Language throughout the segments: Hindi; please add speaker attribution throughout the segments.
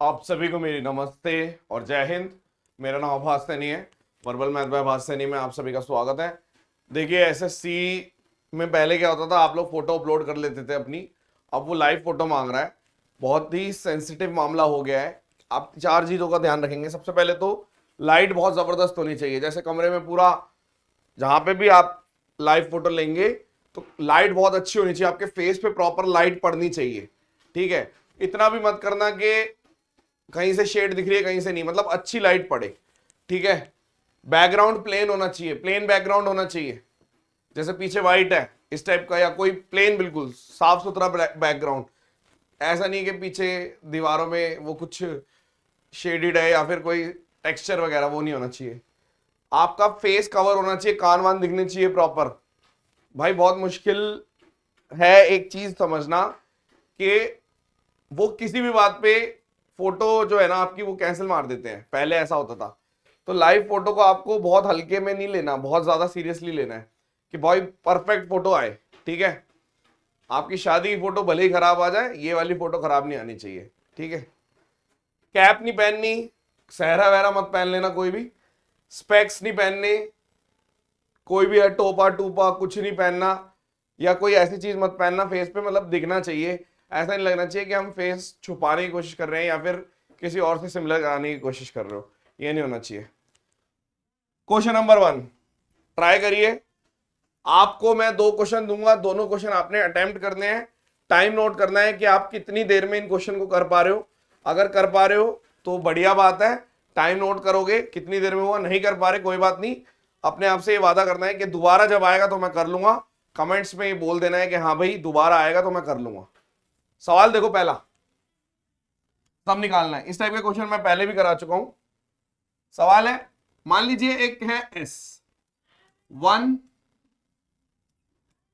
Speaker 1: आप सभी को मेरी नमस्ते और जय हिंद। मेरा नाम आभास सैनी है। वर्बल मैथ बाय आभास सैनी में आप सभी का स्वागत है। देखिए, एसएससी में पहले क्या होता था, आप लोग फोटो अपलोड कर लेते थे अपनी, अब वो लाइव फोटो मांग रहा है। बहुत ही सेंसिटिव मामला हो गया है। आप 4 चीज़ों का ध्यान रखेंगे। सबसे पहले तो लाइट बहुत ज़बरदस्त होनी चाहिए। जैसे कमरे में पूरा, जहाँ पे भी आप लाइव फोटो लेंगे तो लाइट बहुत अच्छी होनी चाहिए, आपके फेस पे प्रॉपर लाइट पड़नी चाहिए। ठीक है, इतना भी मत करना कि कहीं से शेड दिख रही है कहीं से नहीं, मतलब अच्छी लाइट पड़े। ठीक है, बैकग्राउंड प्लेन होना चाहिए, प्लेन बैकग्राउंड होना चाहिए। जैसे पीछे वाइट है इस टाइप का, या कोई प्लेन बिल्कुल साफ सुथरा बैकग्राउंड। ऐसा नहीं कि पीछे दीवारों में वो कुछ शेडिड है या फिर कोई टेक्सचर वगैरह, वो नहीं होना चाहिए। आपका फेस कवर होना चाहिए, कान वान दिखने चाहिए प्रॉपर। भाई बहुत मुश्किल है एक चीज समझना कि वो किसी भी बात पे फोटो जो है ना आपकी, वो कैंसिल मार देते हैं। पहले ऐसा होता था। तो लाइव फोटो को आपको बहुत हल्के में नहीं लेना, बहुत ज्यादा सीरियसली लेना है कि भाई परफेक्ट फोटो आए। ठीक है, आपकी शादी की फोटो भले ही खराब आ जाए, ये वाली फोटो खराब नहीं आनी चाहिए। ठीक है, कैप नहीं पहननी, सहरा वहरा मत पहन लेना, कोई भी स्पेक्स नहीं पहनने, कोई भी टोपा टूपा कुछ नहीं पहनना, या कोई ऐसी चीज मत पहनना फेस पे, मतलब दिखना चाहिए। ऐसा नहीं लगना चाहिए कि हम फेस छुपाने की कोशिश कर रहे हैं या फिर किसी और से सिमिलर कराने की कोशिश कर रहे हो। ये नहीं होना चाहिए। क्वेश्चन नंबर 1 ट्राई करिए। आपको मैं 2 क्वेश्चन दूंगा, दोनों क्वेश्चन आपने अटेम्प्ट करने हैं। टाइम नोट करना है कि आप कितनी देर में इन क्वेश्चन को कर पा रहे हो। अगर कर पा रहे हो तो बढ़िया बात है, टाइम नोट करोगे कितनी देर में हुआ। नहीं कर पा रहे कोई बात नहीं, अपने आप से ये वादा करना है कि दोबारा जब आएगा तो मैं कर लूंगा। कमेंट्स में ये बोल देना है कि हाँ भाई दोबारा आएगा तो मैं कर लूंगा। सवाल देखो, पहला सब निकालना है। इस टाइप के क्वेश्चन मैं पहले भी करा चुका हूं। सवाल है, मान लीजिए एक है एस 1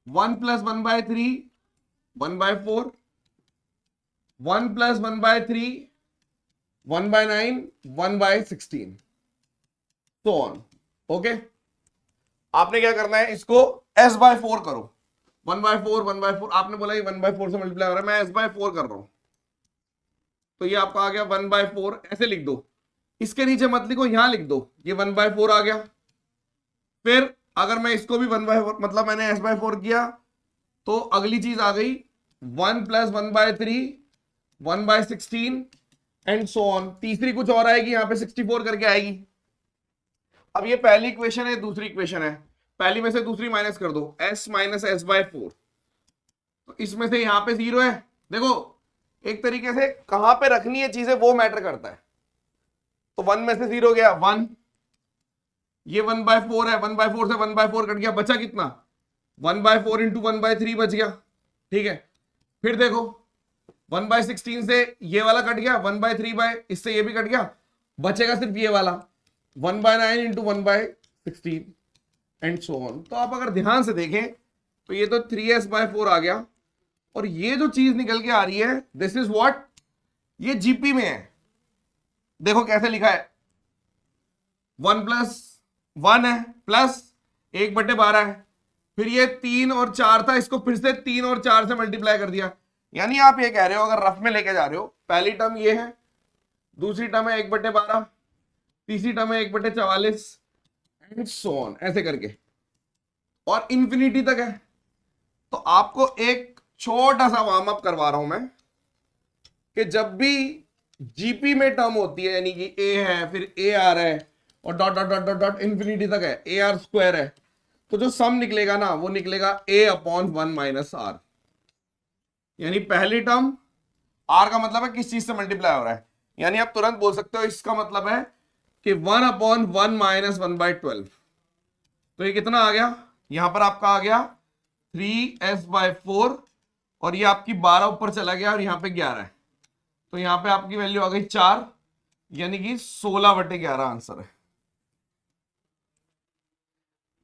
Speaker 1: 1+1/3 1/4 1+1/3 1/9 1/16 तो ऑन। ओके, आपने क्या करना है, इसको s/4 करो। 1/4 1/4, आपने बोला ये 1/4 से मल्टीप्लाई हो रहा है, मैं s/4 कर रहा हूं। तो ये आपका आ गया 1/4, ऐसे लिख दो। इसके नीचे मत लिखो, यहां लिख दो, ये 1/4 आ गया। फिर अगर मैं इसको भी 1/4, मतलब मैंने s/4 किया, तो अगली चीज आ गई 1+1/3 1/16 एंड सो ऑन। तीसरी कुछ और आएगी, यहां पे 64 करके आएगी। अब ये पहली इक्वेशन है, दूसरी इक्वेशन है। पहली में से दूसरी माइनस कर दो, s माइनस s/4। तो इसमें से यहां पे 0 है। देखो, एक तरीके से कहां पे रखनी है चीजें वो मैटर करता है। तो 1 में से 0 गया 1, ये 1/4 है, 1/4 से 1/4 कट गया, बचा कितना 1/4 इंटू 1/3 बच गया। ठीक है, फिर देखो 1/16 से ये वाला कट गया, 1/3 इससे ये भी कट गया, बचेगा सिर्फ ये वाला 1/9 इंटू 1/16 एंड सो ऑन। तो आप अगर ध्यान से देखें तो ये तो 3s/4 आ गया, और ये जो चीज निकल के आ रही है दिस इज व्हाट, ये जीपी में है। देखो कैसे लिखा है, 1+1 है प्लस 1/12 है, फिर ये 3 और 4 था, इसको फिर से 3 और 4 से मल्टीप्लाई कर दिया। यानी आप ये कह रहे हो, अगर रफ में लेके जा रहे हो, पहली टर्म ये है, दूसरी टर्म है 1/12, तीसरी टर्म है 1/44 एंड सो ऑन, ऐसे करके और इंफिनिटी तक है। तो आपको एक छोटा सा वार्म अप करवा रहा हूं मैं कि जब भी जीपी में टर्म होती है, यानी कि ए है फिर ए आर है और dot dot dot dot dot infinity तक है, ए आर स्क्वायर है, तो जो सम निकलेगा ना वो निकलेगा a/1 माइनस आर। यानी पहली टर्म, आर का मतलब है किस चीज से मल्टीप्लाई हो रहा है, यानी आप तुरंत बोल सकते हो इसका मतलब है कि 1/1 माइनस 1/12। तो ये कितना आ गया, यहां पर आपका आ गया 3s/4, और ये आपकी 12 ऊपर चला गया और यहां पे 11 है, तो यहां पे आपकी वैल्यू आ गई 4, यानी कि 16/11 आंसर है।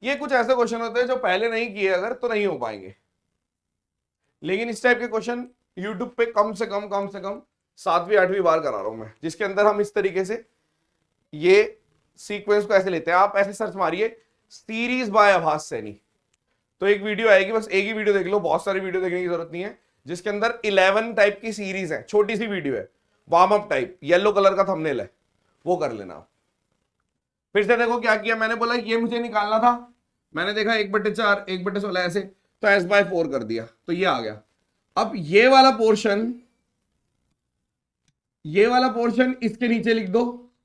Speaker 1: ये कुछ ऐसे क्वेश्चन होते हैं जो पहले नहीं किए अगर तो नहीं हो पाएंगे, लेकिन इस टाइप के क्वेश्चन यूट्यूब पे कम से कम 7वीं 8वीं बार करा रहा हूं मैं, जिसके अंदर हम इस तरीके से ये सीक्वेंस को ऐसे लेते हैं। आप ऐसे सर्च मारिए सीरीज बाय आभास सैनी, तो एक वीडियो आएगी, बस एक ही वीडियो देख लो, बहुत सारी वीडियो देखने की जरूरत नहीं है, जिसके अंदर 11 टाइप की सीरीज है, छोटी सी वीडियो है, warm up type, yellow colour का थंबनेल है, वो कर लेना आप। फिर से देखो क्या किया, मैंने बोला ये मुझे निकालना था, मैंने देखा 1/4 1/16 ऐसे, तो S/4 कर दिया, तो ये आ गया। अब ये वाला पोर्शन इसके नीचे लिख दो,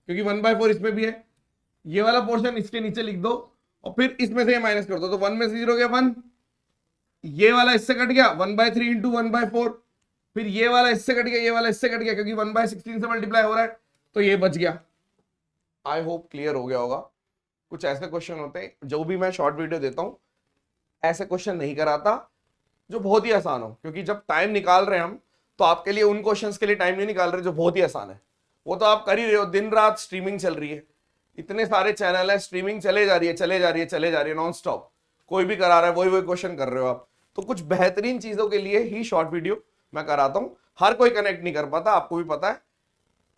Speaker 1: क्योंकि 1/4 इसमें भी है, ये वाला पोर्शन इसके नीचे लिख दो, और फिर इसमें से ये माइनस कर दो, तो 1 में से 0 गया 1, ये वाला इससे कट गया 1/3 इंटू 1/4, फिर ये वाला इससे कट गया, ये वाला इससे कट गया, क्योंकि 1/16 से मल्टीप्लाई हो रहा है, तो ये बच गया। आई होप क्लियर हो गया होगा। कुछ ऐसे क्वेश्चन होते हैं, जो भी मैं शॉर्ट वीडियो देता हूं ऐसे क्वेश्चन नहीं कराता जो बहुत ही आसान हो, क्योंकि जब टाइम निकाल रहे हैं हम, तो आपके लिए उन क्वेश्चंस के लिए टाइम नहीं निकाल रहे जो बहुत ही आसान है, वो तो आप कर ही रहे हो, दिन रात स्ट्रीमिंग चल रही है, इतने सारे चैनल है, स्ट्रीमिंग चले जा रही है नॉन स्टॉप, कोई भी करा रहा है, वही क्वेश्चन कर रहे हो आप। तो कुछ बेहतरीन चीजों के लिए ही शॉर्ट वीडियो मैं कराता हूं। हर कोई कनेक्ट नहीं कर पाता, आपको भी पता है,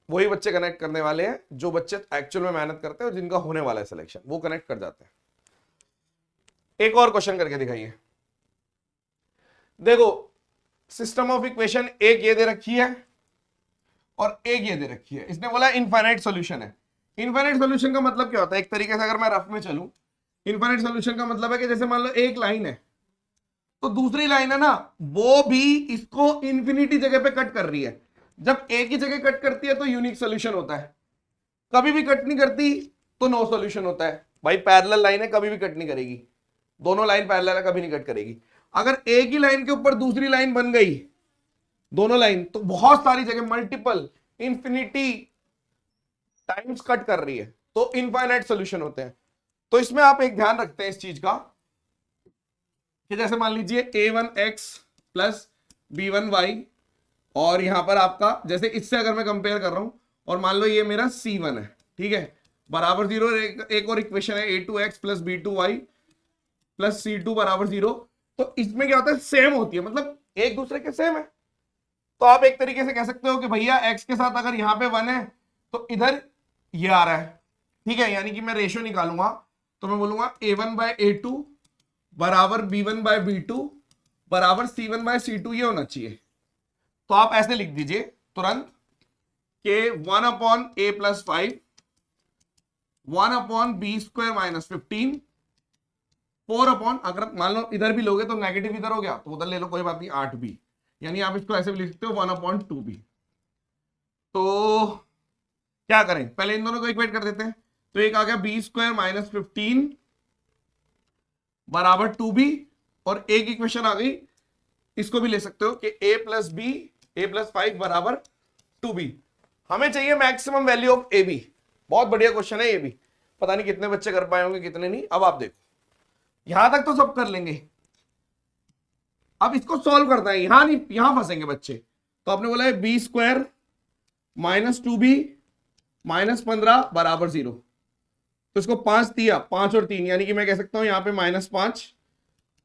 Speaker 1: वही बच्चे कनेक्ट करने वाले हैं जो बच्चे एक्चुअल में मेहनत करते हैं और जिनका होने वाला है सिलेक्शन, वो कनेक्ट कर जाते हैं। एक और क्वेश्चन करके दिखाइए। देखो सिस्टम ऑफ इक्वेशन एक ये दे रखी है और एक ये दे रखी है, इसने बोला इनफाइनाइट सॉल्यूशन है। इनफाइनाइट सॉल्यूशन का मतलब क्या होता है, एक तरीके से अगर मैं रफ में चलूं, इनफाइनाइट सॉल्यूशन का मतलब है कि जैसे मान लो एक लाइन है, तो दूसरी लाइन है ना, वो भी इसको इंफिनिटी जगह पे कट कर रही है। जब एक ही जगह कट करती है तो यूनिक सॉल्यूशन होता है, कभी भी कट नहीं करती तो नो सॉल्यूशन होता है। भाई पैरेलल लाइन है, कभी भी कट नहीं करेगी, दोनों लाइन पैरेलल है, कभी नहीं कट करेगी। अगर एक ही लाइन के ऊपर दूसरी लाइन बन गई, दोनों लाइन, तो बहुत सारी जगह मल्टीपल इंफिनिटी टाइम्स कट कर रही है, तो इनफाइनाइट सॉल्यूशन होते हैं। तो इसमें आप एक ध्यान रखते हैं इस चीज का कि जैसे मान लीजिए a1x प्लस b1y, और यहां पर आपका जैसे इससे अगर मैं कंपेयर कर रहा हूं, और मान लो ये मेरा c1 है, ठीक है, बराबर 0, एक और इक्वेशन है a2x plus b2y plus c2 बराबर 0, तो इसमें क्या होता है, सेम होती है, मतलब एक दूसरे के सेम है। तो आप एक तरीके से कह सकते हो कि भैया x के साथ अगर यहां पे 1 है तो इधर ये आ रहा है, ठीक है, यानी कि मैं रेशियो निकालूंगा तो मैं बोलूंगा a1/a2 बराबर b1/b2 बराबर c1/c2, ये होना चाहिए। तो आप ऐसे लिख दीजिए तुरंत कि 1/a+5 1/b² - 15 4 अगर मान लो इधर भी लोगे तो नेगेटिव इधर हो गया तो उधर ले लो, कोई बात नहीं, 8b, यानी आप इसको ऐसे भी लिख सकते हो 1/2b। तो क्या करें, पहले इन दोनों को इक्वेट कर देते हैं, तो एक आ गया b² - 15 बराबर 2b, और एक इक्वेशन आ गई, इसको भी ले सकते हो कि a+5 बराबर 2b। हमें चाहिए maximum value of A B. बहुत बढ़िया क्वेश्चन है ये भी, पता नहीं कितने बच्चे कर पाए होंगे कितने नहीं। अब आप देखो, यहां तक तो सब कर लेंगे, अब इसको सॉल्व करता है, यहां नहीं, यहां फंसेंगे बच्चे। तो आपने बोला है b² - 2b - 15 बराबर 0, तो इसको 5 दिया, 5 और 3, यानी कि मैं कह सकता हूं यहां पे -5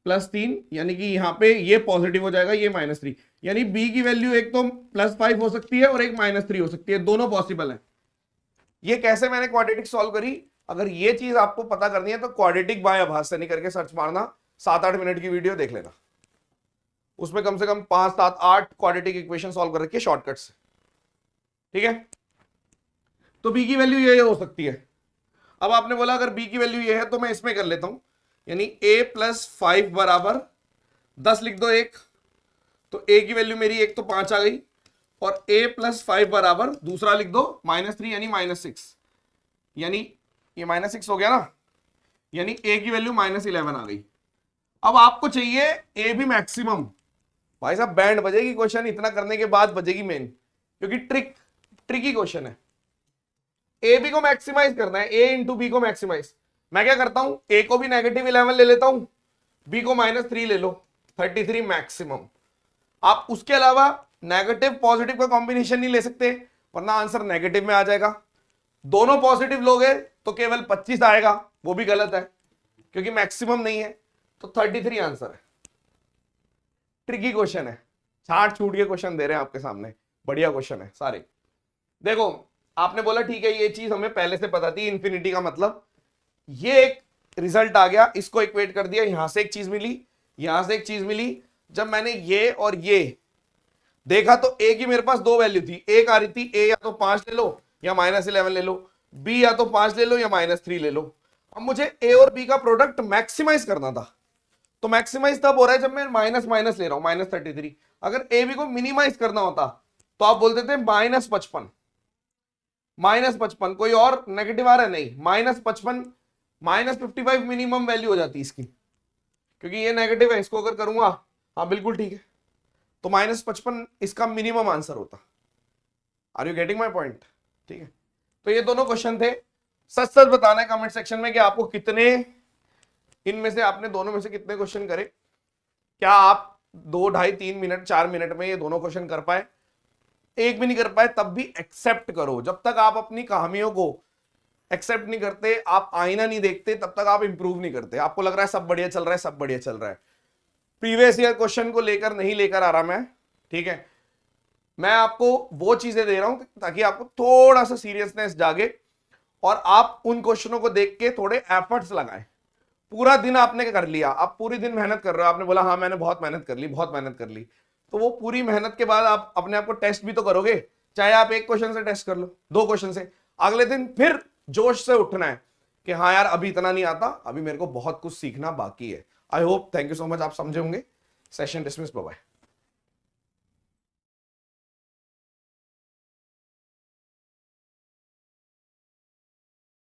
Speaker 1: + 3, यानी कि यहां पे ये पॉजिटिव हो जाएगा, ये -3, यानी b की वैल्यू एक तो +5 हो सकती है और एक -3 हो सकती है, दोनों पॉसिबल है। ये कैसे मैंने क्वाड्रेटिक सॉल्व करी, अगर ये चीज आपको पता करनी है तो क्वाड्रेटिक बाय आभास सैनी करके सर्च मारना, 7-8 मिनट की वीडियो देख लेना, उसमें कम से कम 5, 7, 8 क्वाड्रेटिक इक्वेशन सॉल्व कर रखी है शॉर्टकट से, ठीक है। तो b की वैल्यू ये हो सकती है। अब आपने बोला अगर b की वैल्यू ये है तो मैं इसमें कर लेता हूं, यानी a+5 बराबर 10 लिख दो, एक तो a की वैल्यू मेरी एक तो 5 आ गई, और a+5 बराबर दूसरा लिख दो -3 यानी -6, यानी ये -6 हो गया ना, यानी a की वैल्यू -11 आ गई। अब आपको चाहिए a भी मैक्सिमम। भाई साहब बैंड बजेगी, क्वेश्चन इतना करने के बाद बजेगी मेन, क्योंकि ट्रिकी क्वेश्चन है। a b को मैक्सिमाइज करना है, a इंटू बी को मैक्सिमाइज। मैं क्या करता हूं, a को भी -11 ले लेता हूं, b को -3 ले लो, 33 मैक्सिमम। आप उसके अलावा नेगेटिव पॉजिटिव का कॉम्बिनेशन नहीं ले सकते, वरना आंसर नेगेटिव में आ जाएगा। दोनों पॉजिटिव लोगे तो केवल 25 आएगा, वो भी गलत है क्योंकि मैक्सिमम नहीं है, तो 33 आंसर है। ट्रिकी क्वेश्चन है, छाट छूट के क्वेश्चन दे रहे हैं आपके सामने, बढ़िया क्वेश्चन है सारे। देखो आपने बोला ठीक है, ये चीज हमें पहले से पता थी, इंफिनिटी का मतलब, ये एक रिजल्ट आ गया, इसको इक्वेट कर दिया, यहां से एक चीज मिली, यहां से एक चीज मिली। जब मैंने ये और ये देखा तो ए की मेरे पास 2 वैल्यू थी, एक आ रही थी ए या तो 5 ले लो या -11 ले लो, बी या तो 5 ले लो या -3 ले लो। अब मुझे ए और बी का प्रोडक्ट मैक्सिमाइज करना था, तो मैक्सिमाइज तब हो रहा है जब मैं माइनस माइनस ले रहा हूं, -33। अगर ए बी को मिनिमाइज करना होता तो आप बोलते थे -55, -55, कोई और नेगेटिव आ रहा है नहीं, -55, -55 मिनिमम वैल्यू हो जाती इसकी, क्योंकि ये नेगेटिव है, इसको अगर करूंगा, हाँ बिल्कुल ठीक है, तो -55 इसका मिनिमम आंसर होता। Are you getting my point? ठीक है, तो ये दोनों क्वेश्चन थे। सच सच बताना है कमेंट सेक्शन में कि आपको कितने, इनमें से आपने दोनों में से कितने क्वेश्चन करे, क्या आप 2, 2.5, 3 मिनट 4 मिनट में ये दोनों क्वेश्चन कर पाए? एक भी नहीं कर पाए तब भी एक्सेप्ट करो। जब तक आप अपनी कहानियों को एक्सेप्ट नहीं करते, आप आईना नहीं देखते, तब तक आप इंप्रूव नहीं करते। आपको लग रहा है सब बढ़िया चल रहा है, सब बढ़िया चल रहा है, प्रीवियस ईयर क्वेश्चन को लेकर नहीं लेकर आ रहा मैं, ठीक है। मैं आपको वो चीजें दे रहा हूं ताकि आपको थोड़ा सा सीरियसनेस जागे और आप उन क्वेश्चनों को देख के थोड़े एफर्ट्स लगाएं। पूरा दिन आपने कर लिया, आप पूरी दिन मेहनत कर रहे हो, आपने बोला हाँ मैंने बहुत मेहनत कर ली, बहुत मेहनत कर ली, तो वो पूरी मेहनत के बाद आप अपने आप को टेस्ट भी तो करोगे। चाहे आप एक क्वेश्चन से टेस्ट कर लो, 2 क्वेश्चन से, अगले दिन फिर जोश से उठना है कि हाँ यार अभी इतना नहीं आता, अभी मेरे को बहुत कुछ सीखना बाकी है। I hope, thank you so much, आप समझे होंगे। Session dismiss, bye bye.